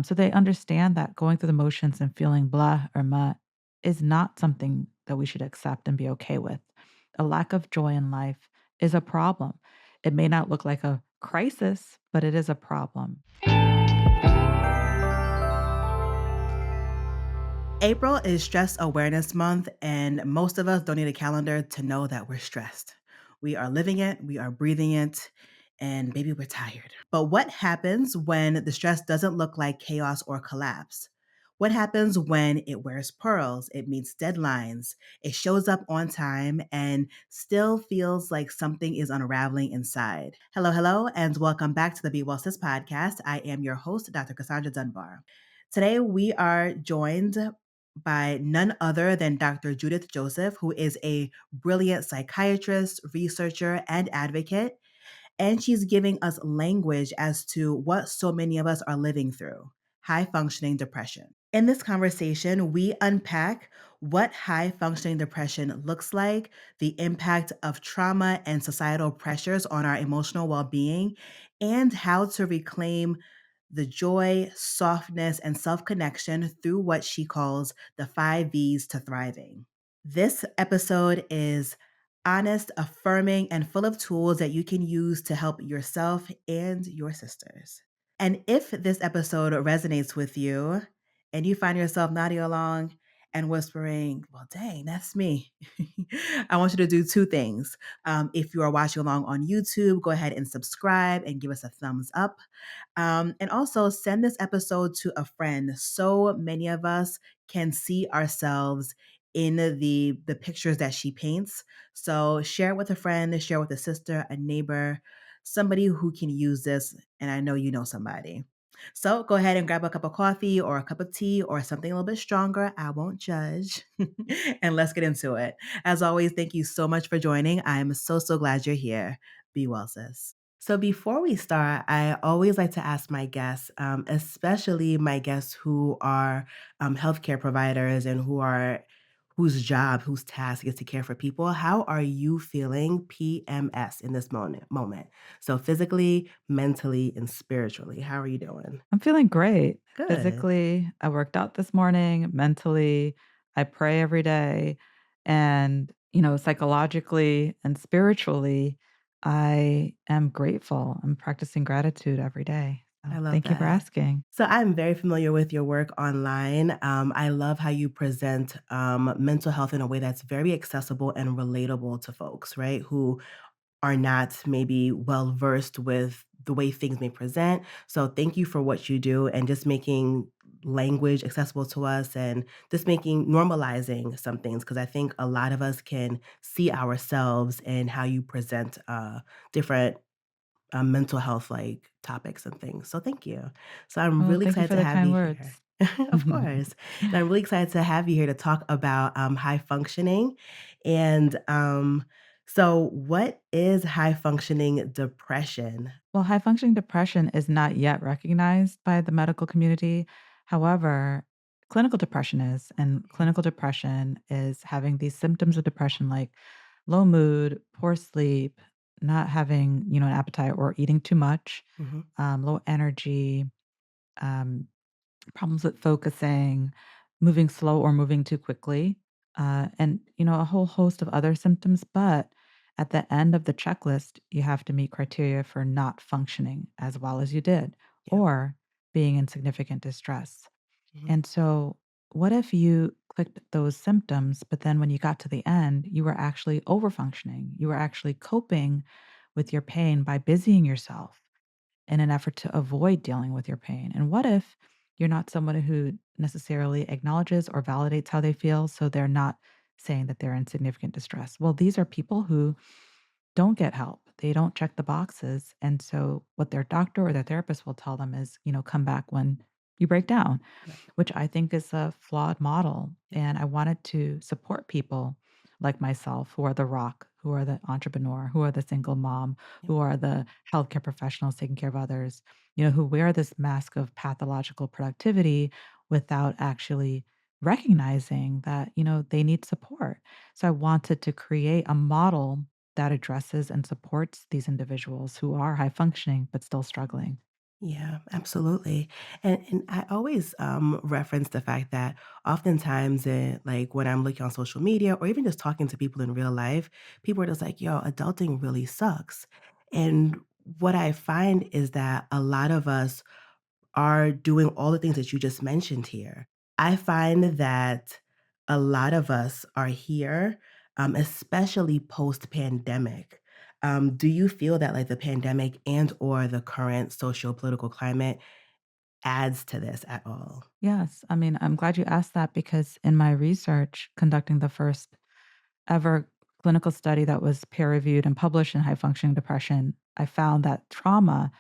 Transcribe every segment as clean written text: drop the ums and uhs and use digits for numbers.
So they understand that going through the motions and feeling blah or muh is not something that we should accept and be okay with. A lack of joy in life is a problem. It may not look like a crisis, but it is a problem. April is Stress Awareness Month, and most of us don't need a calendar to know that we're stressed. We are living it, we are breathing it, and maybe we're tired. But what happens when the stress doesn't look like chaos or collapse? What happens when it wears pearls, it meets deadlines, it shows up on time, and still feels like something is unraveling inside? Hello, hello, and welcome back to the Be Well Sis podcast. I am your host, Dr. Cassandra Dunbar. Today, we are joined by none other than Dr. Judith Joseph, who is a brilliant psychiatrist, researcher, and advocate. And she's giving us language as to what so many of us are living through: high functioning depression. In this conversation, we unpack what high functioning depression looks like, the impact of trauma and societal pressures on our emotional well being, and how to reclaim the joy, softness, and self connection through what she calls the 5 V's to thriving. This episode is honest, affirming, and full of tools that you can use to help yourself and your sisters. And if this episode resonates with you and you find yourself nodding along and whispering, well, dang, that's me, I want you to do two things. If you are watching along on YouTube, go ahead and subscribe and give us a thumbs up. And also send this episode to a friend. So many of us can see ourselves in the pictures that she paints. So share it with a friend, share it with a sister, a neighbor, somebody who can use this. And I know you know somebody. So go ahead and grab a cup of coffee or a cup of tea or something a little bit stronger. I won't judge. And let's get into it. As always, thank you so much for joining. I'm so glad you're here. Be well, sis. So before we start, I always like to ask my guests, especially my guests who are healthcare providers and whose job, whose task is to care for people. How are you feeling PMS in this moment? So physically, mentally, and spiritually, how are you doing? I'm feeling great. Good. Physically, I worked out this morning. Mentally, I pray every day. And, psychologically and spiritually, I am grateful. I'm practicing gratitude every day. So I love thank you for that. asking. So I'm very familiar with your work online. I love how you present mental health in a way that's very accessible and relatable to folks, right? Who are not maybe well versed with the way things may present. So thank you for what you do and just making language accessible to us and just making normalizing some things, because I think a lot of us can see ourselves in how you present different mental health like topics and things. So thank you. So I'm Well, really thank you excited for to the have kind you here. words. Of course. And I'm really excited to have you here to talk about high functioning. And so, what is high functioning depression? Well, high functioning depression is not yet recognized by the medical community. However, clinical depression is, and Mhm, clinical depression is having these symptoms of depression like low mood, poor sleep, not having, an appetite or eating too much, mhm, low energy, um, problems with focusing, moving slow or moving too quickly, and a whole host of other symptoms. But at the end of the checklist, you have to meet criteria for not functioning as well as you did, yep, or being in significant distress. mhm, And so, what if you clicked those symptoms, but then when you got to the end, you were actually over functioning? You were actually coping with your pain by busying yourself in an effort to avoid dealing with your pain? And what if you're not someone who necessarily acknowledges or validates how they feel, so they're not saying that they're in significant distress? Well, these are people who don't get help. They don't check the boxes. And so what their doctor or their therapist will tell them is, come back when you break down, right, which I think is a flawed model. yep, And I wanted to support people like myself who are the rock, who are the entrepreneur, who are the single mom, yep, who are the healthcare professionals taking care of others, who wear this mask of pathological productivity without actually recognizing that, they need support. So I wanted to create a model that addresses and supports these individuals who are high functioning but still struggling. Yeah, absolutely. And I always reference the fact that oftentimes like when I'm looking on social media or even just talking to people in real life, people are just like, yo, adulting really sucks. And what I find is that a lot of us are doing all the things that you just mentioned here. I find that a lot of us are here, especially post-pandemic. Do you feel that like the pandemic and or the current social political climate adds to this at all? Yes, I mean, I'm glad you asked that because in my research, conducting the first ever clinical study that was peer reviewed and published in high functioning depression, I found that trauma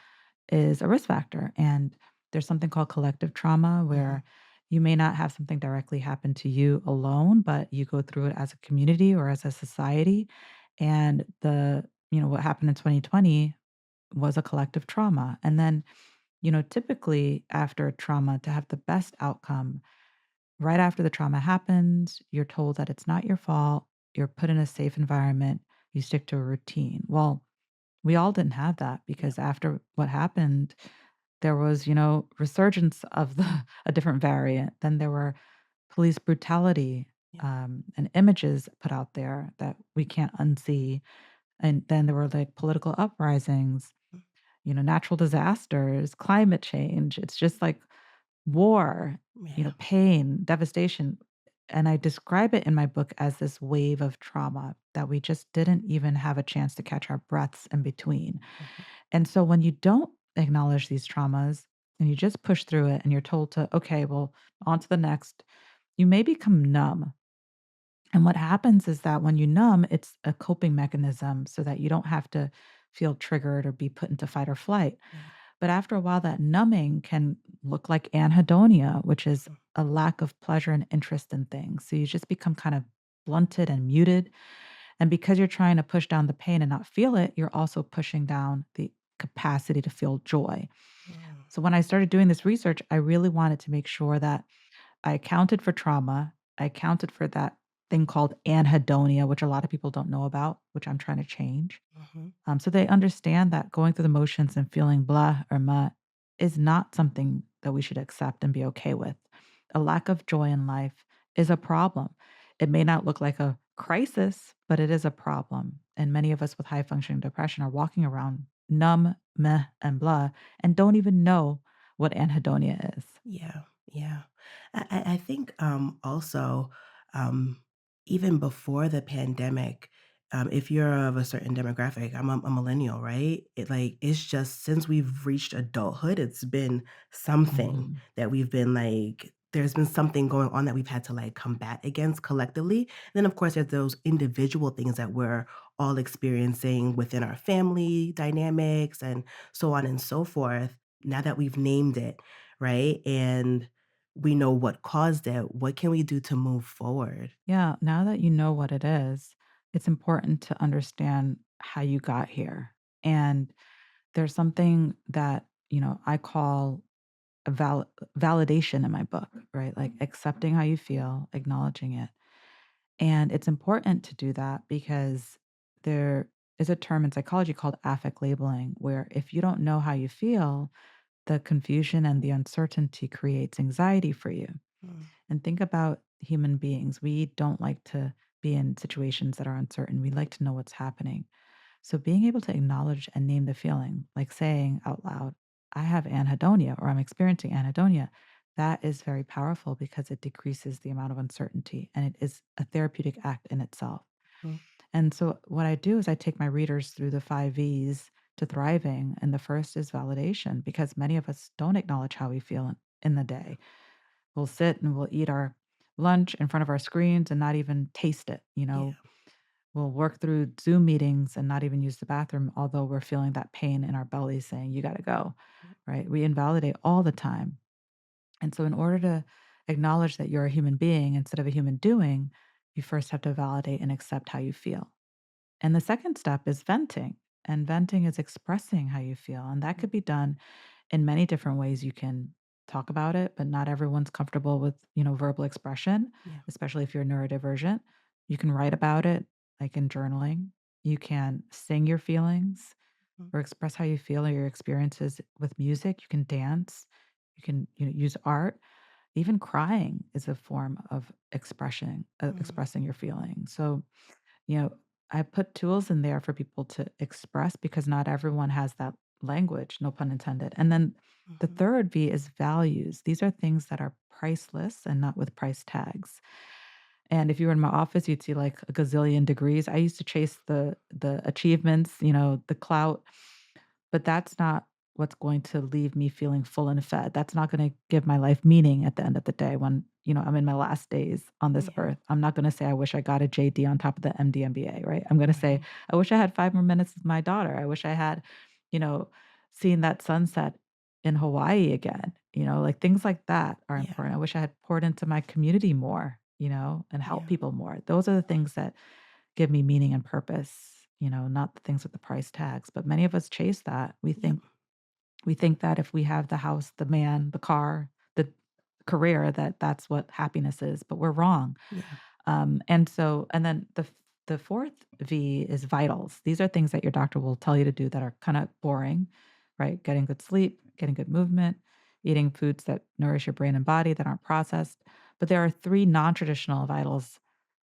is a risk factor. And there's something called collective trauma Mhm. where you may not have something directly happen to you alone, but you go through it as a community or as a society. And what happened in 2020 was a collective trauma. And then, typically after a trauma, to have the best outcome, right after the trauma happens, you're told that it's not your fault. You're put in a safe environment. You stick to a routine. Well, we all didn't have that Yeah, because after what happened, there was, resurgence of a different variant. Then there were police brutality, yeah. and images put out there that we can't unsee. And then there were like political uprisings, Mm, natural disasters, climate change. It's just like war, yeah. pain, devastation. And I describe it in my book as this wave of trauma that we just didn't even have a chance to catch our breaths in between. Mhm, And so when you don't acknowledge these traumas and you just push through it and you're told to, okay, well, on to the next, you may become numb. And what happens is that when you numb, it's a coping mechanism so that you don't have to feel triggered or be put into fight or flight. yeah. But after a while, that numbing can look like anhedonia, which is Mm, a lack of pleasure and interest in things. So you just become kind of blunted and muted. And because you're trying to push down the pain and not feel it, you're also pushing down the capacity to feel joy. mm, So when I started doing this research, I really wanted to make sure that I accounted for trauma. I accounted for that thing called anhedonia, which a lot of people don't know about, which I'm trying to change. mhm, So they understand that going through the motions and feeling blah or muh is not something that we should accept and be okay with. A lack of joy in life is a problem. It may not look like a crisis, but it is a problem. And many of us with high functioning depression are walking around numb, meh, and blah, and don't even know what anhedonia is. yeah, yeah. I think, also, um, even before the pandemic, if you're of a certain demographic, I'm a millennial, right? It's just since we've reached adulthood, it's been something Mhm. that we've been like there's been something going on that we've had to, like, combat against collectively. Then, of course, there's those individual things that we're all experiencing within our family dynamics and so on and so forth, now that we've named it, right? And we know what caused it. What can we do to move forward? Yeah, now that you know what it is, it's important to understand how you got here. And there's something that, I call a validation in my book, right? Like accepting how you feel, acknowledging it. And it's important to do that because there is a term in psychology called affect labeling, where if you don't know how you feel, the confusion and the uncertainty creates anxiety for you. Mm, And think about human beings. We don't like to be in situations that are uncertain. We like to know what's happening. So being able to acknowledge and name the feeling, like saying out loud, I have anhedonia or I'm experiencing anhedonia, that is very powerful because it decreases the amount of uncertainty and it is a therapeutic act in itself. mm, And so what I do is I take my readers through the 5 V's to thriving. And the first is validation because many of us don't acknowledge how we feel in the day. We'll sit and we'll eat our lunch in front of our screens and not even taste it. yeah. We'll work through Zoom meetings and not even use the bathroom, although we're feeling that pain in our belly saying, you got to go, right? We invalidate all the time. And so, in order to acknowledge that you're a human being instead of a human doing, you first have to validate and accept how you feel. And the second step is venting. And venting is expressing how you feel. And that Mm, could be done in many different ways. You can talk about it, but not everyone's comfortable with, verbal expression, yeah. especially if you're neurodivergent. You can write about it, like in journaling. You can sing your feelings. Mm, or express how you feel or your experiences with music. You can dance, you can, use art. Even crying is a form of mm, expressing your feelings. So, you know, I put tools in there for people to express because not everyone has that language, no pun intended. And then the mhm. third V is values. These are things that are priceless and not with price tags. And if you were in my office, you'd see like a gazillion degrees. I used to chase the achievements, the clout, but that's not what's going to leave me feeling full and fed. That's not gonna give my life meaning at the end of the day when, I'm in my last days on this Yeah, earth. I'm not gonna say, "I wish I got a JD on top of the MD MBA," right? I'm gonna say, right. "I wish I had 5 more minutes with my daughter. I wish I had, you know, seen that sunset in Hawaii again." Like, things like that are Yeah, important. I wish I had poured into my community more, and helped yeah, people more. Those are the things that give me meaning and purpose, not the things with the price tags, but many of us chase that. We yep, think we think that if we have the house, the man, the car, the career, that that's what happiness is, but we're wrong. yeah. And then the fourth V is vitals. These are things that your doctor will tell you to do that are kind of boring, right? Getting good sleep, getting good movement, eating foods that nourish your brain and body that aren't processed. But there are three non-traditional vitals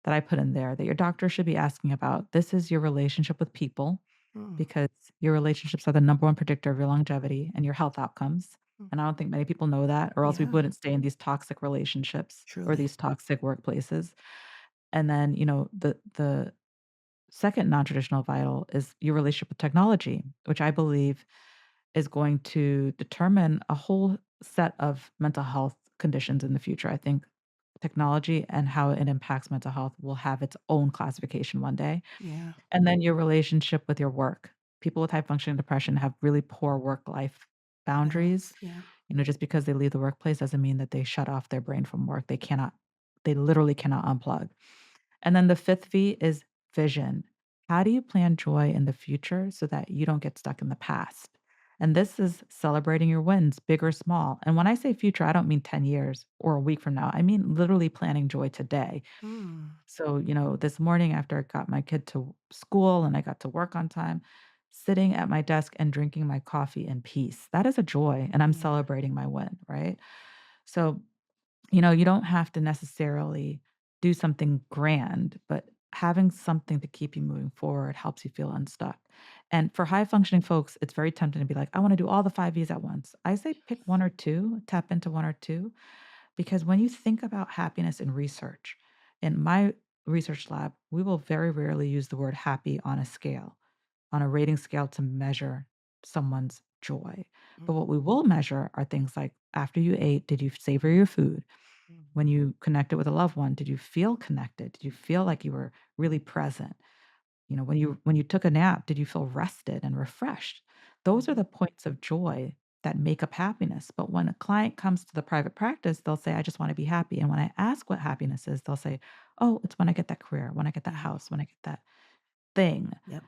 that I put in there that your doctor should be asking about. This is your relationship with people, Mm, because your relationships are the number one predictor of your longevity and your health outcomes. mm. And I don't think many people know that, or else we Yeah, wouldn't stay in these toxic relationships or truly. these toxic workplaces. And then, the second non-traditional vital is your relationship with technology, which I believe is going to determine a whole set of mental health conditions in the future. I think technology and how it impacts mental health will have its own classification one day. Yeah, And then your relationship with your work. People with high functioning depression have really poor work-life boundaries. balance. Yeah. Just because they leave the workplace doesn't mean that they shut off their brain from work. They literally cannot unplug. And then the fifth V is vision. How do you plan joy in the future so that you don't get stuck in the past? And this is celebrating your wins, big or small. And when I say future, I don't mean 10 years or a week from now. I mean literally planning joy today. Mm, So, this morning after I got my kid to school and I got to work on time, sitting at my desk and drinking my coffee in peace, that is a joy. And I'm yeah. celebrating my win, right? So, you don't have to necessarily do something grand, but having something to keep you moving forward helps you feel unstuck. And for high functioning folks, it's very tempting to be like, I want to do all the five V's at once. I say pick one or two, tap into one or two, because when you think about happiness in research, in my research lab, we will very rarely use the word happy on a scale, on a rating scale to measure someone's joy. But Mm, what we will measure are things like after you ate, did you savor your food? When mhm. you connected with a loved one, did you feel connected? Did you feel like you were really present? When you took a nap, did you feel rested and refreshed? Those are Mhm. the points of joy that make up happiness. But when a client comes to the private practice, they'll say, I just want to be happy. And when I ask what happiness is, they'll say, oh, it's when I get that career, when I get that Yeah. house, when I get that thing. Yep.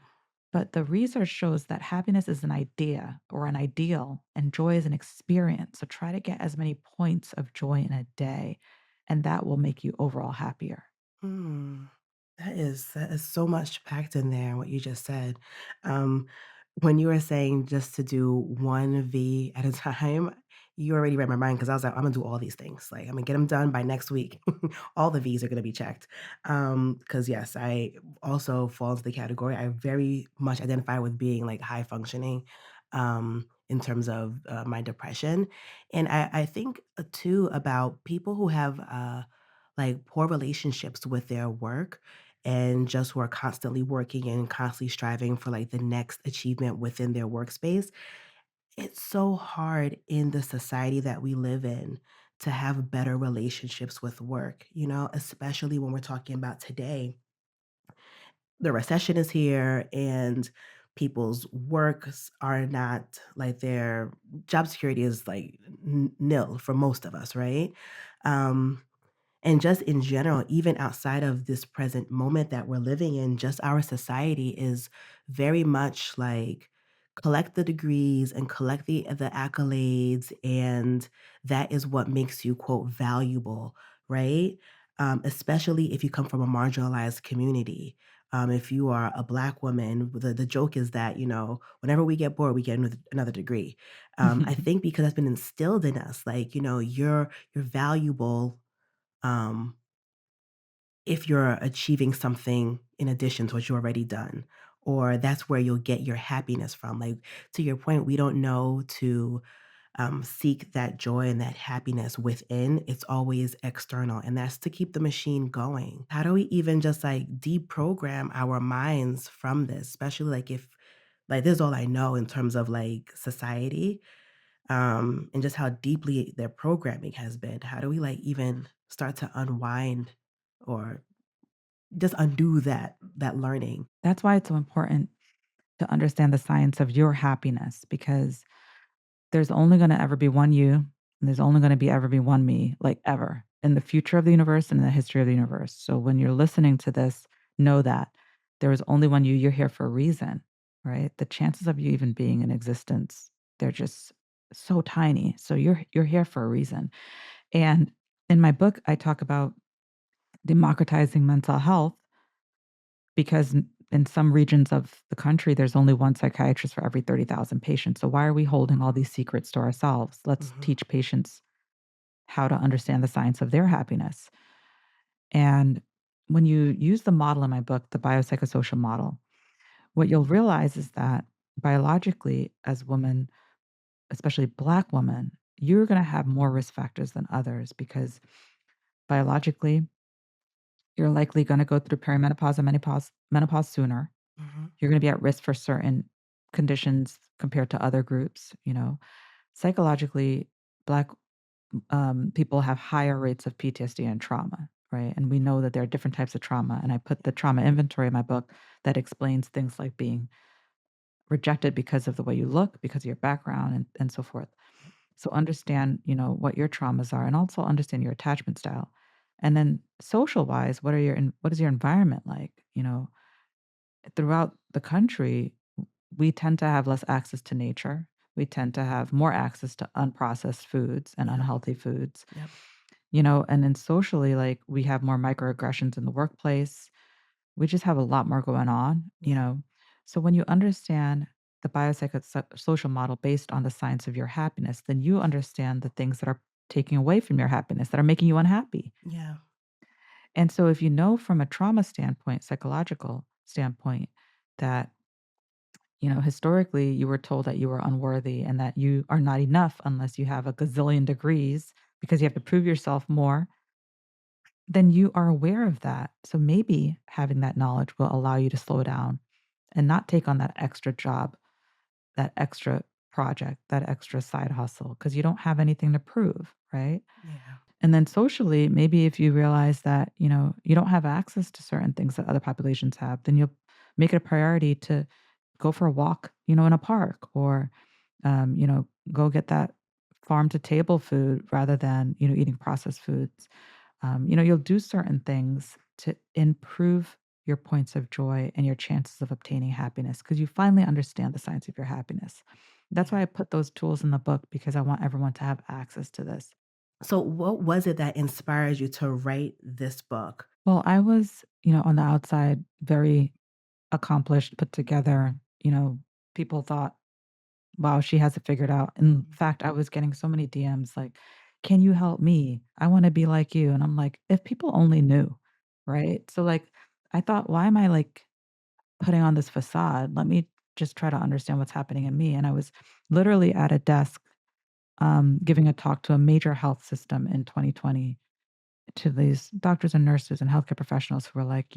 But the research shows that happiness is an idea or an ideal, and joy is an experience. So try to get as many points of joy in a day, and that will make you overall happier. Mm. That is so much packed in there, what you just said. Um, when you were saying just to do 1 V at a time, you already read my mind because I was like, "I'm gonna do all these things. Like, I'm gonna get them done by next week." All the V's are gonna be checked. Because yes, I also fall into the category. I very much identify with being, like, high functioning, in terms of, my depression. And I think, too, about people who have, like, poor relationships with their work and just who are constantly working and constantly striving for like the next achievement within their workspace. It's so hard in the society that we live in to have better relationships with work, especially when we're talking about today. The recession is here and people's works are not like their job security is like nil for most of us, right? Um, and just in general, even outside of this present moment that we're living in, just our society is very much like collect the degrees and collect the accolades, and that is what makes you quote valuable, right? Especially if you come from a marginalized community. If you are a Black woman, the joke is that, whenever we get bored, we get another degree. I think because that's been instilled in us, like, you're valuable, um, if you're achieving something in addition to what you already done, or that's where you'll get your happiness from. Like, to your point, we don't know to seek that joy and that happiness within. It's always external, and that's to keep the machine going. How do we even just like deprogram our minds from this? Especially like if like this is all I know in terms of like society, and just how deeply their programming has been. How do we like even start to unwind or just undo that learning? That's why it's so important to understand the science of your happiness because there's only gonna ever be one you, and there's only gonna be ever be one me, like, ever, in the future of the universe and in the history of the universe. So when you're listening to this, know that there is only one you, you're here for a reason, right? The chances of you even being in existence, they're just so tiny. So you're here for a reason. And in my book, I talk about democratizing mental health because in some regions of the country, there's only one psychiatrist for every 30,000 patients. So why are we holding all these secrets to ourselves? Let's Mhm, teach patients how to understand the science of their happiness. And when you use the model in my book, the biopsychosocial model, what you'll realize is that biologically, as women, especially Black women, you're going to have more risk factors than others because biologically, you're likely going to go through perimenopause and menopause sooner. mhm. You're gonna be at risk for certain conditions compared to other groups, you know? Psychologically, Black, people have higher rates of PTSD and trauma, right? And we know that there are different types of trauma, and I put the trauma inventory in my book that explains things like being rejected because of the way you look, because of your background, and so forth. So understand, what your traumas are and also understand your attachment style. And then social-wise, what is your environment like? Throughout the country, we tend to have less access to nature. We tend to have more access to unprocessed foods and Yep, unhealthy foods. yep, And then socially, like we have more microaggressions in the workplace. We just have a lot more going on. yeah, So when you understand the biopsychosocial model based on the science of your happiness, then you understand the things that are taking away from your happiness, that are making you unhappy. yeah, And so if you know from a trauma standpoint, psychological standpoint, that historically, you were told that you were unworthy and that you are not enough unless you have a gazillion degrees because you have to prove yourself more, then you are aware of that. So maybe having that knowledge will allow you to slow down and not take on that extra job, that extra project, that extra side hustle because you don't have anything to prove, right? yeah, And then socially, maybe if you realize that, you don't have access to certain things that other populations have, then you'll make it a priority to go for a walk, in a park or, go get that farm to table food rather than, eating processed foods. You'll do certain things to improve your points of joy and your chances of obtaining happiness because you finally understand the science of your happiness. That's why yeah. I put those tools in the book because I want everyone to have access to this. So what was it that inspired you to write this book? Well, I was, on the outside, very accomplished, put together. People thought, wow, she has it figured out. In Mhm. fact, I was getting so many DMs like, can you help me? I want to be like you. And I'm like, if people only knew, right? So, like, I thought, why am I like putting on this facade? Let me just try to understand what's happening in me. And I was literally at a desk giving a talk to a major health system in 2020 to these doctors and nurses and healthcare professionals who were like,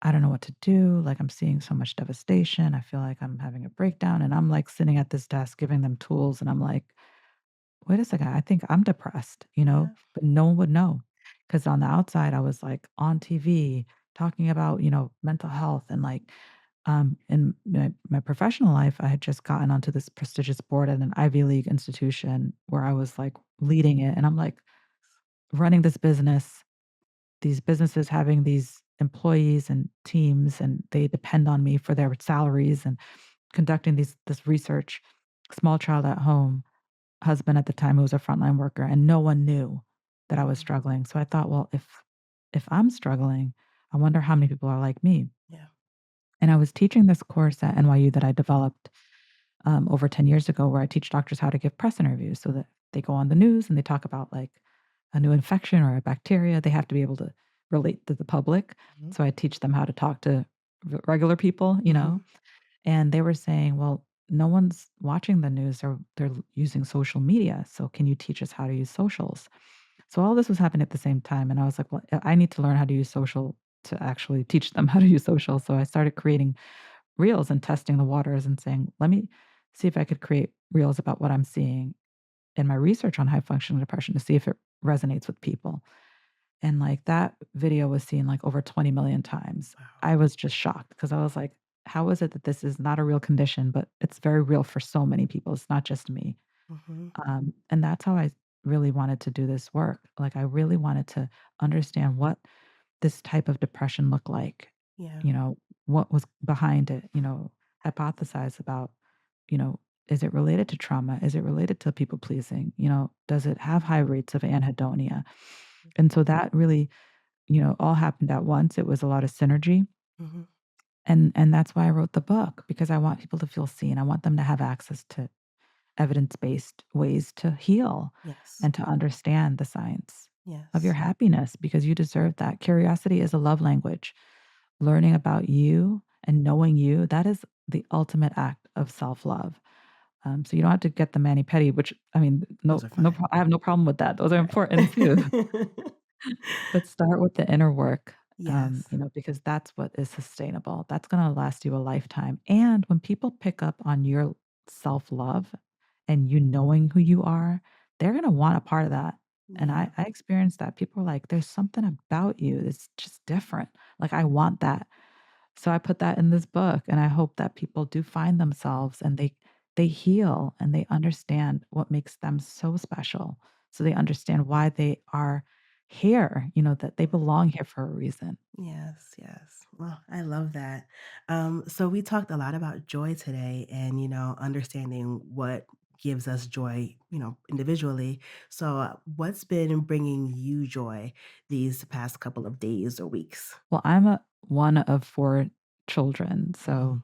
I don't know what to do. Like, I'm seeing so much devastation. I feel like I'm having a breakdown. And I'm like sitting at this desk giving them tools. And I'm like, wait a second, I think I'm depressed, Yeah, but no one would know. Cause on the outside, I was like on TV talking about, mental health and like, in my professional life, I had just gotten onto this prestigious board at an Ivy League institution where I was like leading it. And I'm like running this business, these businesses having these employees and teams, and they depend on me for their salaries and conducting this research. Small child at home, husband at the time who was a frontline worker, and no one knew that I was mhm, struggling. So I thought, well, if I'm struggling, I wonder how many people are like me. Yeah. And I was teaching this course at NYU that I developed over 10 years ago, where I teach doctors how to give press interviews so that they go on the news and they talk about like a new infection or a bacteria. They have to be able to relate to the public. Mhm. So I teach them how to talk to regular people, Mhm. and they were saying, well, no one's watching the news. They're using social media. So can you teach us how to use socials? So all this was happening at the same time. And I was like, well, I need to learn how to use social to actually teach them how to use social. So I started creating reels and testing the waters and saying, let me see if I could create reels about what I'm seeing in my research on high functioning depression to see if it resonates with people. And like that video was seen like over 20 million times. Wow. I was just shocked because I was like, how is it that this is not a real condition, but it's very real for so many people? It's not just me. Mhm. And that's how I really wanted to do this work. Like, I really wanted to understand what this type of depression looked like, Yeah. you know, what was behind it, hypothesize about, you know, is it related to trauma? Is it related to people pleasing? Does it have high rates of anhedonia? And so that really, all happened at once. It was a lot of synergy. Mhm. And that's why I wrote the book, because I want people to feel seen. I want them to have access to evidence-based ways to heal Yes. and to understand the science of your Yes. happiness, because you deserve that. Curiosity is a love language. Learning about you and knowing you, that is the ultimate act of self-love. So you don't have to get the mani-pedi, which, I mean, Those no are no fine. pro I have no problem with that. Those are important too. Right. But start with the inner work, Yes. because that's what is sustainable. That's gonna last you a lifetime. And when people pick up on your self-love and you knowing who you are, they're gonna want a part of that. And Yeah. I experienced that. People are like, "There's something about you that's just different. Like, I want that." So I put that in this book, and I hope that people do find themselves and they heal and they understand what makes them so special. So they understand why they are here, that they belong here for a reason. Yes, yes. Well, I love that. So we talked a lot about joy today and, understanding what gives us joy, individually. So, what's been bringing you joy these past couple of days or weeks? Well, I'm one of 4 children, Mhm. so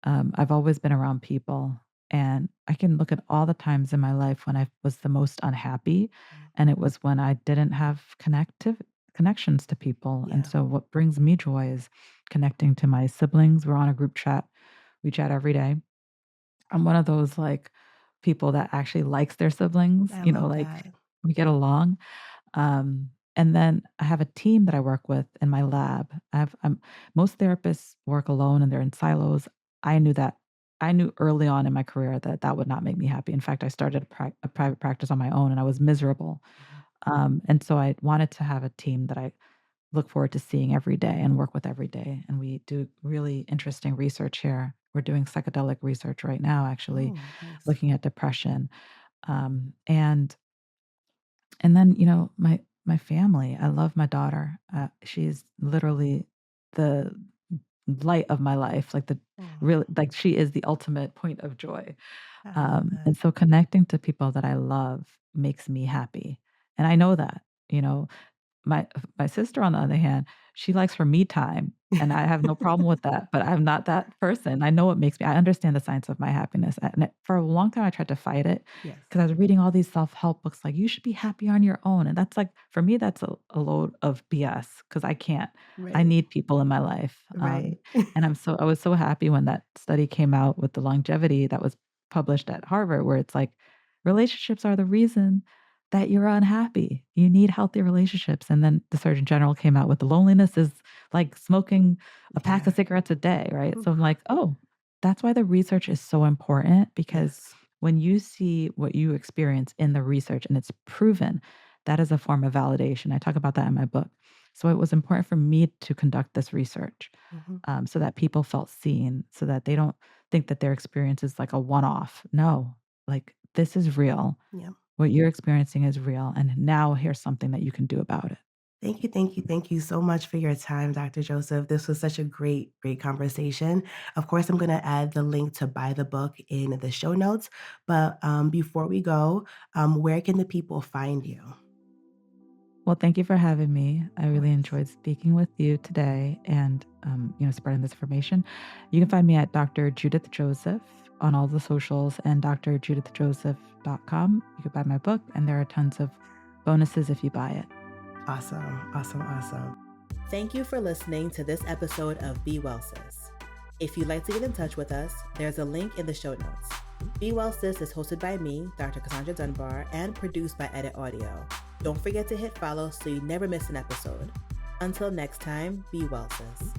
I've always been around people, and I can look at all the times in my life when I was the most unhappy, Mhm. and it was when I didn't have connective connections to people. And Yeah, so what brings me joy is connecting to my siblings. We're on a group chat. We chat every day. I'm one of those, like, people that actually likes their siblings, I love like, that. we get along. And then I have a team that I work with in my lab. Most therapists work alone and they're in silos. I knew that. I knew early on in my career that that would not make me happy. In fact, I started a private practice on my own and I was miserable. Mhm. And so I wanted to have a team that I look forward to seeing every day and work with every day. And we do really interesting research here. We're doing psychedelic research right now, actually, Oh, nice. looking at depression. And then, my family, I love my daughter. She's literally the light of my life, like the Oh, really like she is the ultimate point of joy. I love And that. so connecting to people that I love makes me happy. And I know that, you know, my sister, on the other hand, she likes her me time, and I have no problem with that, but I'm not that person. I know what makes me I understand the science of my happiness, and for a long time, I tried to fight it Yes. because I was reading all these self-help books like, "You should be happy on your own," and that's like for me, that's a load of BS because I can't. I Right. need people in my life, Right. and I was so happy when that study came out with the longevity that was published at Harvard, where it's like, relationships are the reason that you're unhappy. You need healthy relationships. And then the Surgeon General came out with the loneliness is like smoking a pack Yeah. of cigarettes a day, right? So I'm Oof. like, oh, that's why the research is so important, because Yes. when you see what you experience in the research and it's proven, that is a form of validation. I talk about that in my book. So it was important for me to conduct this research, Mhm. so that people felt seen, so that they don't think that their experience is like a one off. No, like this is real. Yeah. What you're experiencing is real, and now here's something that you can do about it. Thank you so much for your time, Dr. Joseph. This was such a great conversation. Of course, I'm going to add the link to buy the book in the show notes. But before we go, where can the people find you? Well, thank you for having me. I Of really course. enjoyed speaking with you today and, spreading this information. You can find me at Dr. Judith Joseph on all the socials and drjudithjoseph.com. You can buy my book, and there are tons of bonuses if you buy it. Awesome. Awesome. Awesome. Thank you for listening to this episode of Be Well Sis. If you'd like to get in touch with us, there's a link in the show notes. Be Well Sis is hosted by me, Dr. Cassandra Dunbar, and produced by Edit Audio. Don't forget to hit follow so you never miss an episode. Until next time, be well, sis.